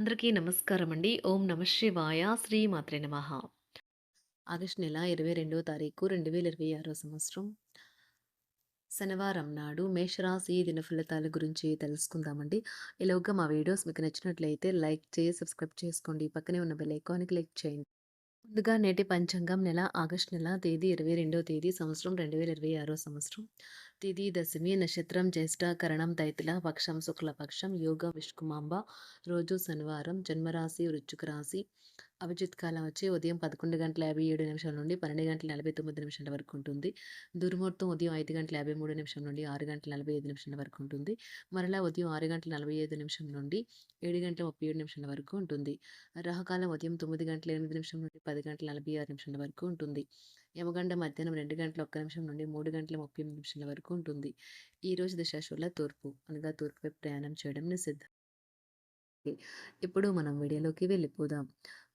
అందరికీ నమస్కారమండి. ఓం నమః శివాయ. శ్రీ మాత్రే నమః. ఆగస్టు నెల 22వ తారీఖు 2026 సంవత్సరం శనివారం నాడు మేషరాశి దిన ఫలితాల గురించి తెలుసుకుందామండి. ఈలోగా మా వీడియోస్ మీకు నచ్చినట్లయితే లైక్ చేసి, సబ్స్క్రైబ్ చేసుకోండి. పక్కనే ఉన్న బెల్ ఐకాన్‌ని క్లిక్ చేయండి. ముందుగా నేటి పంచాంగం నెల ఆగస్టు నెల తేదీ 22వ తేదీ సంవత్సరం 2026 సంవత్సరం. తిథి దశమి, నక్షత్రం జ్యేష్ఠ, కరణం తైతుల, పక్షం శుక్లపక్షం, యోగం విష్కుమాంబ, రోజు శనివారం, జన్మరాశి వృశ్చిక రాశి. అభిజిత్ కాలం వచ్చి ఉదయం 11:57 నుండి 12:49 వరకు ఉంటుంది. దుర్ముహూర్తం ఉదయం 5:53 నుండి 6:45 వరకు ఉంటుంది. మరలా ఉదయం 6:45 నుండి 7:37 వరకు ఉంటుంది. రాహుకాలం ఉదయం 9:08 నుండి 10:46 వరకు ఉంటుంది. యమగండ మధ్యాహ్నం 2:01 నుండి 3:38 వరకు ఉంటుంది. ఈ రోజు దిశాశూల తూర్పు అనగా తూర్పు వైపు ప్రయాణం చేయడం నిషిద్ధం. ఇప్పుడు మనం వీడియోలోకి వెళ్ళిపోదాం.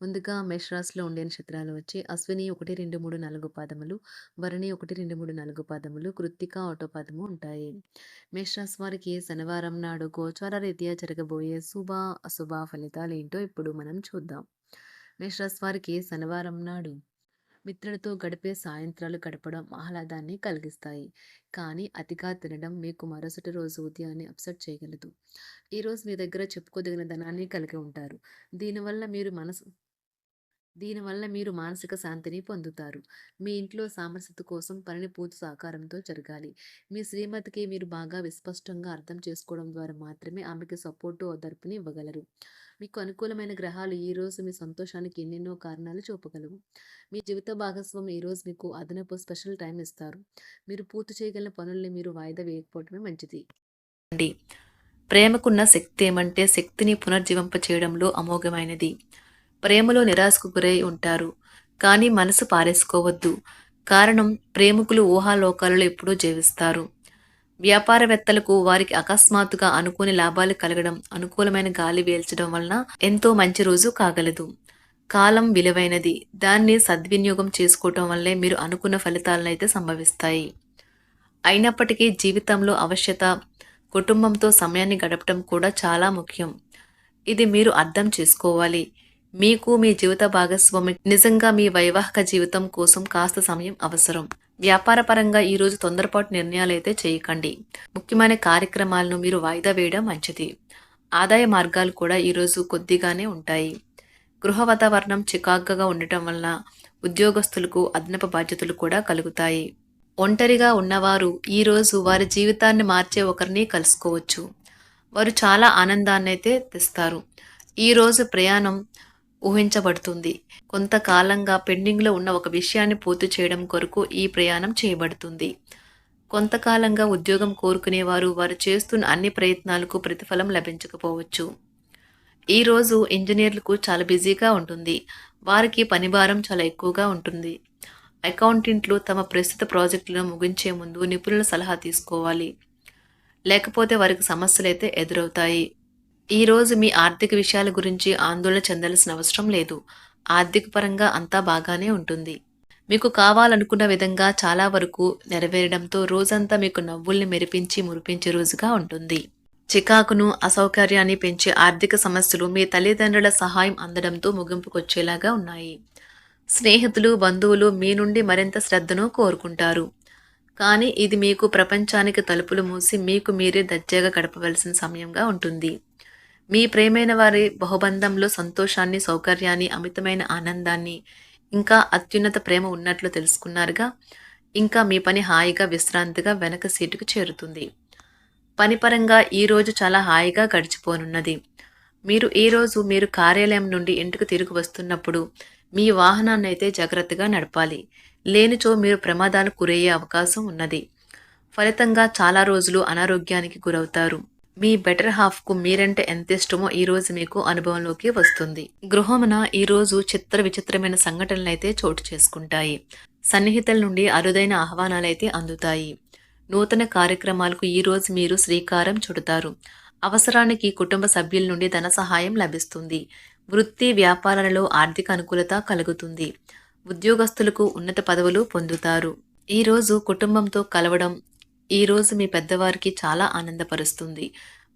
ముందుగా మేషరాశిలో ఉండే నక్షత్రాలు వచ్చి అశ్విని 1, 2, 3, 4 పాదములు, భరణి 1, 2, 3, 4 పాదములు, కృత్తిక ఒకటో పాదము ఉంటాయి. మేషరాశి వారికి శనివారం నాడు గోచార రీత్యా జరగబోయే శుభ అశుభ ఫలితాలు ఏంటో ఇప్పుడు మనం చూద్దాం. మేషరాశి వారికి శనివారం నాడు మిత్రులతో గడిపే సాయంత్రాలు గడపడం ఆహ్లాదాన్ని కలిగిస్తాయి. కానీ అతిగా తినడం మీకు మరుసటి రోజు ఉదయాన్నే అప్సెట్ చేయగలదు. ఈరోజు మీ దగ్గర చెప్పుకోదగిన ధనాన్ని కలిగి ఉంటారు. దీనివల్ల మీరు మనసు దీనివల్ల మీరు మానసిక శాంతిని పొందుతారు. మీ ఇంట్లో సామరస్యత కోసం పనిని పూర్తి సహకారంతో జరగాలి. మీ శ్రీమతికి మీరు బాగా విస్పష్టంగా అర్థం చేసుకోవడం ద్వారా మాత్రమే ఆమెకి సపోర్టు ఓదార్పుని ఇవ్వగలరు. మీకు అనుకూలమైన గ్రహాలు ఈరోజు మీ సంతోషానికి ఎన్నెన్నో కారణాలు చూపగలవు. మీ జీవిత భాగస్వామి ఈరోజు మీకు అదనపు స్పెషల్ టైం ఇస్తారు. మీరు పూర్తి చేయగలిగిన పనుల్ని మీరు వాయిదా వేయకపోవడమే మంచిది. ప్రేమకున్న శక్తి ఏమంటే శక్తిని పునర్జీవింప చేయడంలో అమోఘమైనది. ప్రేమలో నిరాశకు గురై ఉంటారు. కానీ మనసు పారేసుకోవద్దు. కారణం ప్రేమికులు ఊహాలోకాలలో ఎప్పుడూ జీవిస్తారు. వ్యాపారవేత్తలకు వారికి అకస్మాత్తుగా అనుకోని లాభాలు కలగడం, అనుకూలమైన గాలి వీల్చడం వలన ఎంతో మంచి రోజు కాగలదు. కాలం విలువైనది. దాన్ని సద్వినియోగం చేసుకోవటం వల్లే మీరు అనుకున్న ఫలితాలనైతే సంభవిస్తాయి. అయినప్పటికీ జీవితంలో అవశ్యత, కుటుంబంతో సమయాన్ని గడపడం కూడా చాలా ముఖ్యం. ఇది మీరు అర్థం చేసుకోవాలి. మీకు మీ జీవిత భాగస్వామి నిజంగా మీ వైవాహిక జీవితం కోసం కాస్త సమయం అవసరం. వ్యాపారపరంగా ఈరోజు తొందరపాటు నిర్ణయాలైతే చేయకండి. ముఖ్యమైన కార్యక్రమాలను మీరు వాయిదా వేయడం మంచిది. ఆదాయ మార్గాలు కూడా ఈరోజు కొద్దిగానే ఉంటాయి. గృహ వాతావరణం చికాకుగా ఉండటం వల్ల ఉద్యోగస్తులకు అదనపు బాధ్యతలు కూడా కలుగుతాయి. ఒంటరిగా ఉన్నవారు ఈరోజు వారి జీవితాన్ని మార్చే ఒకరిని కలుసుకోవచ్చు. వారు చాలా ఆనందాన్నైతే తెస్తారు. ఈరోజు ప్రయాణం ఊహించబడుతుంది. కొంతకాలంగా పెండింగ్లో ఉన్న ఒక విషయాన్ని పూర్తి చేయడం కొరకు ఈ ప్రయాణం చేయబడుతుంది. కొంతకాలంగా ఉద్యోగం కోరుకునేవారు వారు చేస్తున్న అన్ని ప్రయత్నాలకు ప్రతిఫలం లభించకపోవచ్చు. ఈరోజు ఇంజనీర్లకు చాలా బిజీగా ఉంటుంది. వారికి పనిభారం చాలా ఎక్కువగా ఉంటుంది. అకౌంటెంట్లు తమ ప్రస్తుత ప్రాజెక్టులను ముగించే ముందు నిపుణుల సలహా తీసుకోవాలి. లేకపోతే వారికి సమస్యలైతే ఎదురవుతాయి. ఈరోజు మీ ఆర్థిక విషయాల గురించి ఆందోళన చెందాల్సిన అవసరం లేదు. ఆర్థిక పరంగా అంతా బాగానే ఉంటుంది. మీకు కావాలనుకున్న విధంగా చాలా వరకు నెరవేరడంతో రోజంతా మీకు నవ్వుల్ని మెరిపించి మురిపించే రోజుగా ఉంటుంది. చికాకును, అసౌకర్యాన్ని పెంచే ఆర్థిక సమస్యలు మీ తల్లిదండ్రుల సహాయం అందడంతో ముగింపుకొచ్చేలాగా ఉన్నాయి. స్నేహితులు, బంధువులు మీ నుండి మరింత శ్రద్ధను కోరుకుంటారు. కానీ ఇది మీకు ప్రపంచానికి తలుపులు మూసి మీకు మీరే దర్జాగా గడపవలసిన సమయంగా ఉంటుంది. మీ ప్రేమైన వారి బహుబంధంలో సంతోషాన్ని, సౌకర్యాన్ని, అమితమైన ఆనందాన్ని, ఇంకా అత్యున్నత ప్రేమ ఉన్నట్లు తెలుసుకున్నారుగా. ఇంకా మీ పని హాయిగా విశ్రాంతిగా వెనక సీటుకు చేరుతుంది. పనిపరంగా ఈరోజు చాలా హాయిగా గడిచిపోనున్నది. మీరు కార్యాలయం నుండి ఇంటికి తిరిగి వస్తున్నప్పుడు మీ వాహనాన్ని అయితే జాగ్రత్తగా నడపాలి. లేనిచో మీరు ప్రమాదాలకు గురయ్యే అవకాశం ఉన్నది. ఫలితంగా చాలా రోజులు అనారోగ్యానికి గురవుతారు. మీ బెటర్ హాఫ్కు మీరంటే ఎంత ఇష్టమో ఈరోజు మీకు అనుభవంలోకి వస్తుంది. గృహమున ఈరోజు విచిత్రమైన సంఘటనలైతే చోటు చేసుకుంటాయి. సన్నిహితుల నుండి అరుదైన ఆహ్వానాలైతే అందుతాయి. నూతన కార్యక్రమాలకు ఈరోజు మీరు శ్రీకారం చుడతారు. అవసరానికి కుటుంబ సభ్యుల నుండి ధన సహాయం లభిస్తుంది. వృత్తి వ్యాపారాలలో ఆర్థిక అనుకూలత కలుగుతుంది. ఉద్యోగస్తులకు ఉన్నత పదవులు పొందుతారు. ఈరోజు కుటుంబంతో కలవడం ఈరోజు మీ పెద్దవారికి చాలా ఆనందపరుస్తుంది.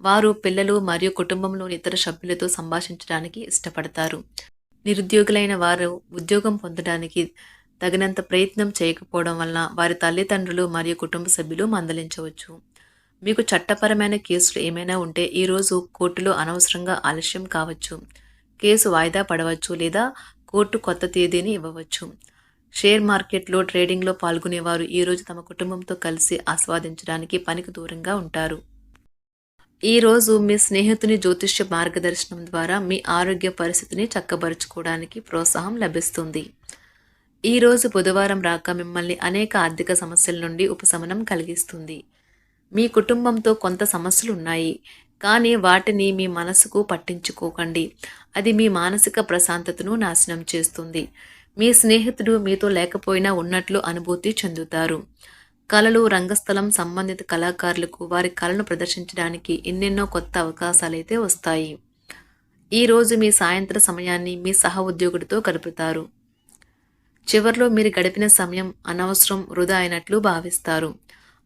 వారు పిల్లలు మరియు కుటుంబంలోని ఇతర సభ్యులతో సంభాషించడానికి ఇష్టపడతారు. నిరుద్యోగులైన వారు ఉద్యోగం పొందడానికి తగినంత ప్రయత్నం చేయకపోవడం వలన వారి తల్లిదండ్రులు మరియు కుటుంబ సభ్యులు మందలించవచ్చు. మీకు చట్టపరమైన కేసులు ఏమైనా ఉంటే ఈరోజు కోర్టులో అనవసరంగా ఆలస్యం కావచ్చు. కేసు వాయిదా పడవచ్చు లేదా కోర్టు కొత్త తేదీని ఇవ్వవచ్చు. షేర్ మార్కెట్లో ట్రేడింగ్లో పాల్గొనేవారు ఈరోజు తమ కుటుంబంతో కలిసి ఆస్వాదించడానికి పనికి దూరంగా ఉంటారు. ఈరోజు మీ స్నేహితుని జ్యోతిష్య మార్గదర్శనం ద్వారా మీ ఆరోగ్య పరిస్థితిని చక్కబరుచుకోవడానికి ప్రోత్సాహం లభిస్తుంది. ఈరోజు బుధవారం రాక మిమ్మల్ని అనేక ఆర్థిక సమస్యల నుండి ఉపశమనం కలిగిస్తుంది. మీ కుటుంబంతో కొంత సమస్యలు ఉన్నాయి, కానీ వాటిని మీ మనసుకు పట్టించుకోకండి. అది మీ మానసిక ప్రశాంతతను నాశనం చేస్తుంది. మీ స్నేహితుడు మీతో లేకపోయినా ఉన్నట్లు అనుభూతి చెందుతారు. కళలు, రంగస్థలం సంబంధిత కళాకారులకు వారి కళను ప్రదర్శించడానికి ఎన్నెన్నో కొత్త అవకాశాలైతే వస్తాయి. ఈరోజు మీ సాయంత్ర సమయాన్ని మీ సహ ఉద్యోగుడితో గడుపుతారు. చివర్లో మీరు గడిపిన సమయం అనవసరం, వృధా అయినట్లు భావిస్తారు.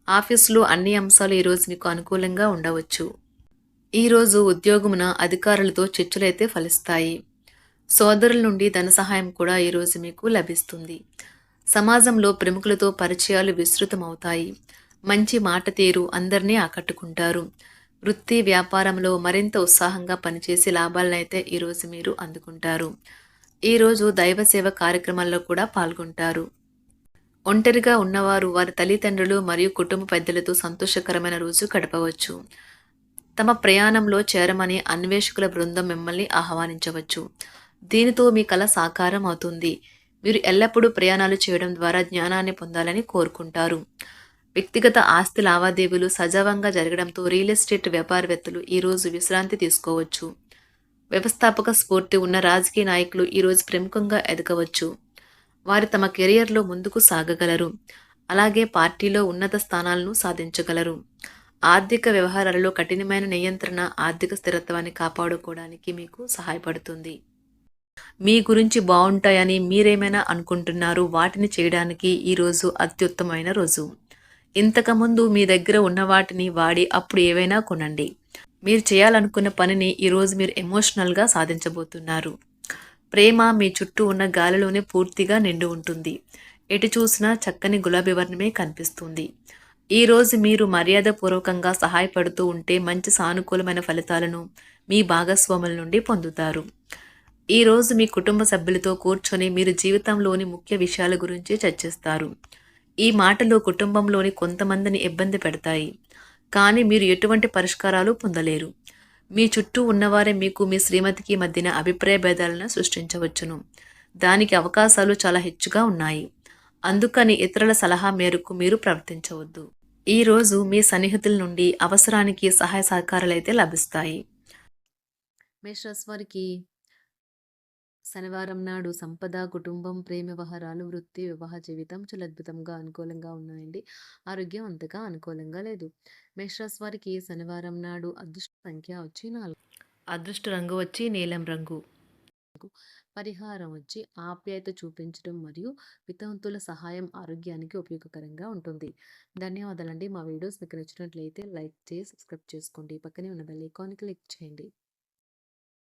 ఆఫీసులో అన్ని అంశాలు ఈరోజు మీకు అనుకూలంగా ఉండవచ్చు. ఈరోజు ఉద్యోగమున అధికారులతో చర్చలైతే ఫలిస్తాయి. సోదరుల నుండి ధన సహాయం కూడా ఈరోజు మీకు లభిస్తుంది. సమాజంలో ప్రముఖులతో పరిచయాలు విస్తృతమవుతాయి. మంచి మాట తీరు అందరినీ ఆకట్టుకుంటారు. వృత్తి వ్యాపారంలో మరింత ఉత్సాహంగా పనిచేసి లాభాలనైతే ఈరోజు మీరు అందుకుంటారు. ఈరోజు దైవ సేవ కార్యక్రమాల్లో కూడా పాల్గొంటారు. ఒంటరిగా ఉన్నవారు వారి తల్లిదండ్రులు మరియు కుటుంబ పెద్దలతో సంతోషకరమైన రోజు గడపవచ్చు. తమ ప్రయాణంలో చేరమని అన్వేషకుల బృందం మిమ్మల్ని ఆహ్వానించవచ్చు. దీనితో మీ కల సాకారం అవుతుంది. మీరు ఎల్లప్పుడూ ప్రయాణాలు చేయడం ద్వారా జ్ఞానాన్ని పొందాలని కోరుకుంటారు. వ్యక్తిగత ఆస్తి లావాదేవీలు సజావంగా జరగడంతో రియల్ ఎస్టేట్ వ్యాపారవేత్తలు ఈరోజు విశ్రాంతి తీసుకోవచ్చు. వ్యవస్థాపక స్ఫూర్తి ఉన్న రాజకీయ నాయకులు ఈరోజు ప్రముఖంగా ఎదగవచ్చు. వారు తమ కెరియర్లో ముందుకు సాగగలరు. అలాగే పార్టీలో ఉన్నత స్థానాలను సాధించగలరు. ఆర్థిక వ్యవహారాలలో కఠినమైన నియంత్రణ ఆర్థిక స్థిరత్వాన్ని కాపాడుకోవడానికి మీకు సహాయపడుతుంది. మీ గురించి బాగుంటాయని మీరేమైనా అనుకుంటున్నారు, వాటిని చేయడానికి ఈరోజు అత్యుత్తమైన రోజు. ఇంతకుముందు మీ దగ్గర ఉన్న వాటిని వాడి అప్పుడు ఏవైనా కొనండి. మీరు చేయాలనుకున్న పనిని ఈరోజు మీరు ఎమోషనల్గా సాధించబోతున్నారు. ప్రేమ మీ చుట్టూ ఉన్న గాలిలోనే పూర్తిగా నిండి ఉంటుంది. ఎటు చూసినా చక్కని గులాబీ వర్ణమే కనిపిస్తుంది. ఈరోజు మీరు మర్యాదపూర్వకంగా సహాయపడుతూ ఉంటే మంచి సానుకూలమైన ఫలితాలను మీ భాగస్వాముల నుండి పొందుతారు. ఈరోజు మీ కుటుంబ సభ్యులతో కూర్చొని మీరు జీవితంలోని ముఖ్య విషయాల గురించి చర్చిస్తారు. ఈ మాటలు కుటుంబంలోని కొంతమందిని ఇబ్బంది పెడతాయి, కానీ మీరు ఎటువంటి పరిష్కారాలు పొందలేరు. మీ చుట్టూ ఉన్నవారే మీకు మీ శ్రీమతికి మధ్యన అభిప్రాయ భేదాలను సృష్టించవచ్చును. దానికి అవకాశాలు చాలా హెచ్చుగా ఉన్నాయి. అందుకని ఇతరుల సలహా మేరకు మీరు ప్రవర్తించవద్దు. ఈరోజు మీ సన్నిహితుల నుండి అవసరానికి సహాయ సహకారాలైతే లభిస్తాయి. మేషరాశి వారికి శనివారం నాడు సంపద, కుటుంబం, ప్రేమ వ్యవహారాలు, వృత్తి, వివాహ జీవితం చాలా అద్భుతంగా అనుకూలంగా ఉన్నాయండి. ఆరోగ్యం అంతగా అనుకూలంగా లేదు. మేషరాశి వారికి శనివారం నాడు అదృష్ట సంఖ్య వచ్చి 4, అదృష్ట రంగు వచ్చి నీలం రంగు. పరిహారం వచ్చి ఆప్యాయత చూపించడం మరియు వితంతుల సహాయం ఆరోగ్యానికి ఉపయోగకరంగా ఉంటుంది. ధన్యవాదాలండి. మా వీడియోస్ మీకు నచ్చినట్లయితే లైక్ చేసి సబ్స్క్రైబ్ చేసుకోండి. పక్కనే ఉన్న బెల్ ఐకాన్ క్లిక్ చేయండి.